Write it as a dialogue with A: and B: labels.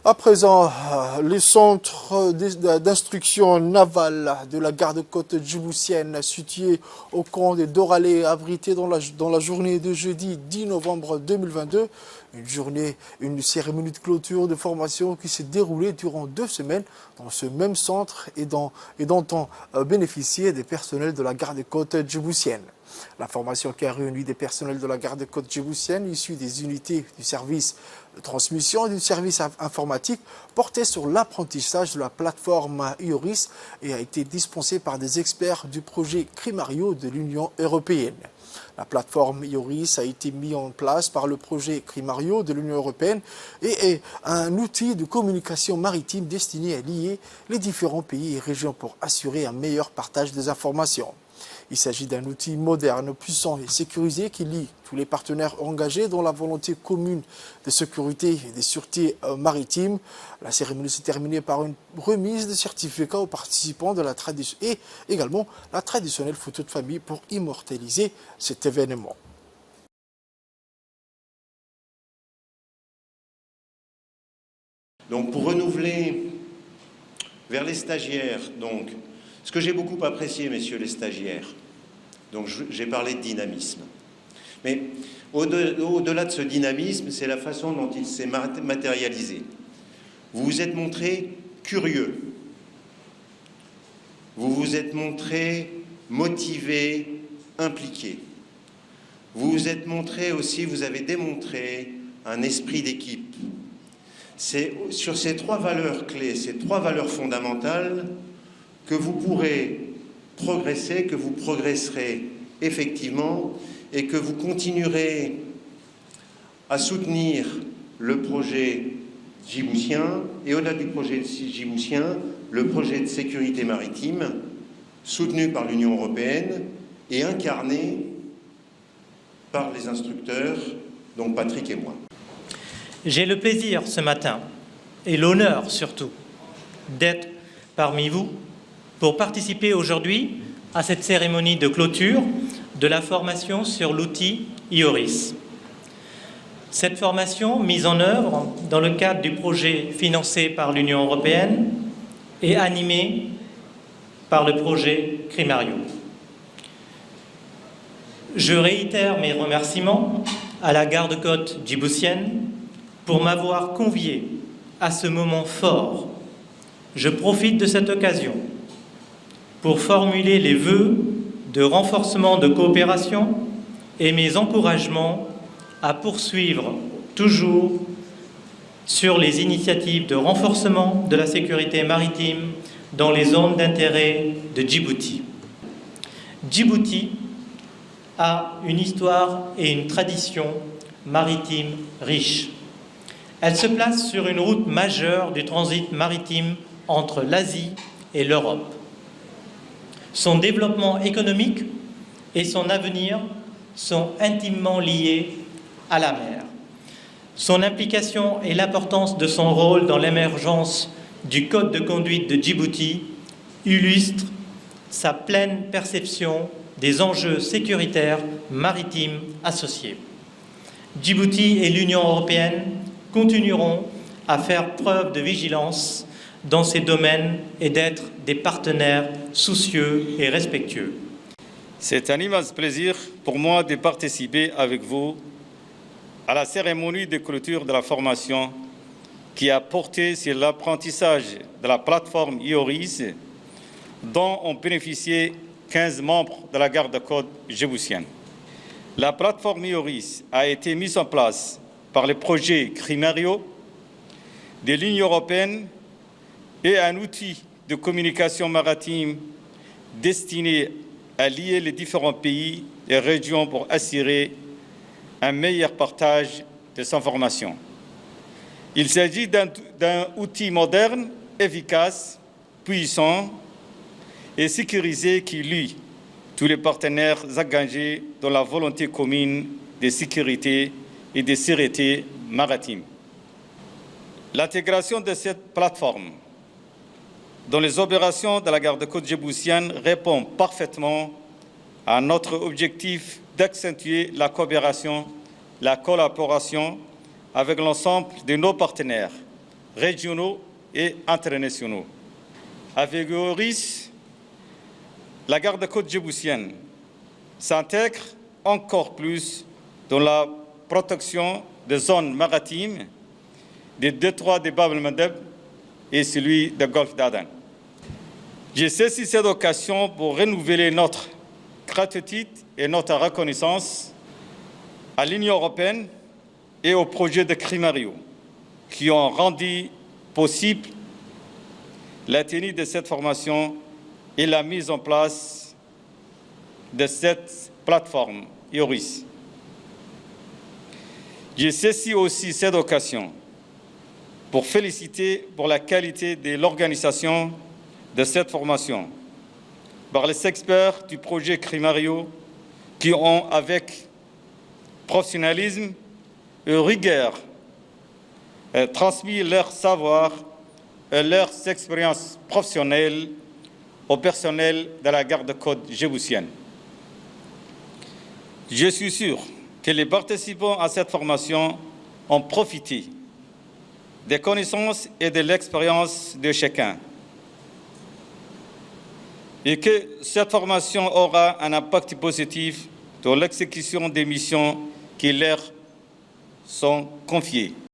A: À présent, le centre d'instruction navale de la garde-côte djiboutienne situé au camp de Doralé abrité dans la journée de jeudi 10 novembre 2022. Une cérémonie de clôture de formation qui s'est déroulée durant 2 semaines dans ce même centre et dont ont bénéficié des personnels de la garde-côte djiboutienne. La formation qui a réuni des personnels de la garde-côte djiboutienne issus des unités du service de transmission et du service informatique portait sur l'apprentissage de la plateforme IORIS et a été dispensée par des experts du projet Crimario de l'Union européenne. La plateforme IORIS a été mise en place par le projet Crimario de l'Union européenne et est un outil de communication maritime destiné à lier les différents pays et régions pour assurer un meilleur partage des informations. Il s'agit d'un outil moderne, puissant et sécurisé qui lie tous les partenaires engagés dans la volonté commune de sécurité et de sûreté maritime. La cérémonie s'est terminée par une remise de certificats aux participants de la tradition et également la traditionnelle photo de famille pour immortaliser cet événement.
B: Donc pour renouveler vers les stagiaires, ce que j'ai beaucoup apprécié, messieurs les stagiaires, donc j'ai parlé de dynamisme. Mais au-delà de ce dynamisme, c'est la façon dont il s'est matérialisé. Vous vous êtes montrés curieux. Vous vous êtes montrés motivés, impliqués. Vous vous êtes montrés aussi, vous avez démontré un esprit d'équipe. C'est sur ces 3 valeurs clés, ces 3 valeurs fondamentales, que vous pourrez progresser, que vous progresserez effectivement et que vous continuerez à soutenir le projet djiboutien et au-delà du projet djiboutien, le projet de sécurité maritime soutenu par l'Union européenne et incarné par les instructeurs, donc Patrick et moi.
C: J'ai le plaisir ce matin, et l'honneur surtout, d'être parmi vous pour participer aujourd'hui à cette cérémonie de clôture de la formation sur l'outil IORIS. Cette formation, mise en œuvre dans le cadre du projet financé par l'Union européenne et animée par le projet Crimario. Je réitère mes remerciements à la garde-côte djiboutienne pour m'avoir convié à ce moment fort. Je profite de cette occasion pour formuler les vœux de renforcement de coopération et mes encouragements à poursuivre toujours sur les initiatives de renforcement de la sécurité maritime dans les zones d'intérêt de Djibouti. Djibouti a une histoire et une tradition maritime riche. Elle se place sur une route majeure du transit maritime entre l'Asie et l'Europe. Son développement économique et son avenir sont intimement liés à la mer. Son implication et l'importance de son rôle dans l'émergence du code de conduite de Djibouti illustrent sa pleine perception des enjeux sécuritaires maritimes associés. Djibouti et l'Union européenne continueront à faire preuve de vigilance dans ces domaines et d'être des partenaires soucieux et respectueux.
D: C'est un immense plaisir pour moi de participer avec vous à la cérémonie de clôture de la formation qui a porté sur l'apprentissage de la plateforme IORIS dont ont bénéficié 15 membres de la garde-côte djiboutienne. La plateforme IORIS a été mise en place par le projet Crimario de l'Union européenne et un outil de communication maritime destiné à lier les différents pays et régions pour assurer un meilleur partage des informations. Il s'agit d'un outil moderne, efficace, puissant et sécurisé qui lie tous les partenaires engagés dans la volonté commune de sécurité et de sûreté maritime. L'intégration de cette plateforme dans les opérations de la garde-côte djiboutienne répond parfaitement à notre objectif d'accentuer la coopération, la collaboration avec l'ensemble de nos partenaires régionaux et internationaux. Avec Euris, la garde-côte djiboutienne s'intègre encore plus dans la protection des zones maritimes, des détroits de Bab el-Mandeb et celui du golfe d'Aden. J'ai saisi cette occasion pour renouveler notre gratitude et notre reconnaissance à l'Union européenne et au projet de Crimario qui ont rendu possible la tenue de cette formation et la mise en place de cette plateforme Euris. J'ai saisi aussi cette occasion pour féliciter pour la qualité de l'organisation de cette formation par les experts du projet Crimario qui ont, avec professionnalisme et rigueur, transmis leur savoir et leurs expériences professionnelles au personnel de la garde-côte djiboutienne. Je suis sûr que les participants à cette formation ont profité des connaissances et de l'expérience de chacun et que cette formation aura un impact positif dans l'exécution des missions qui leur sont confiées.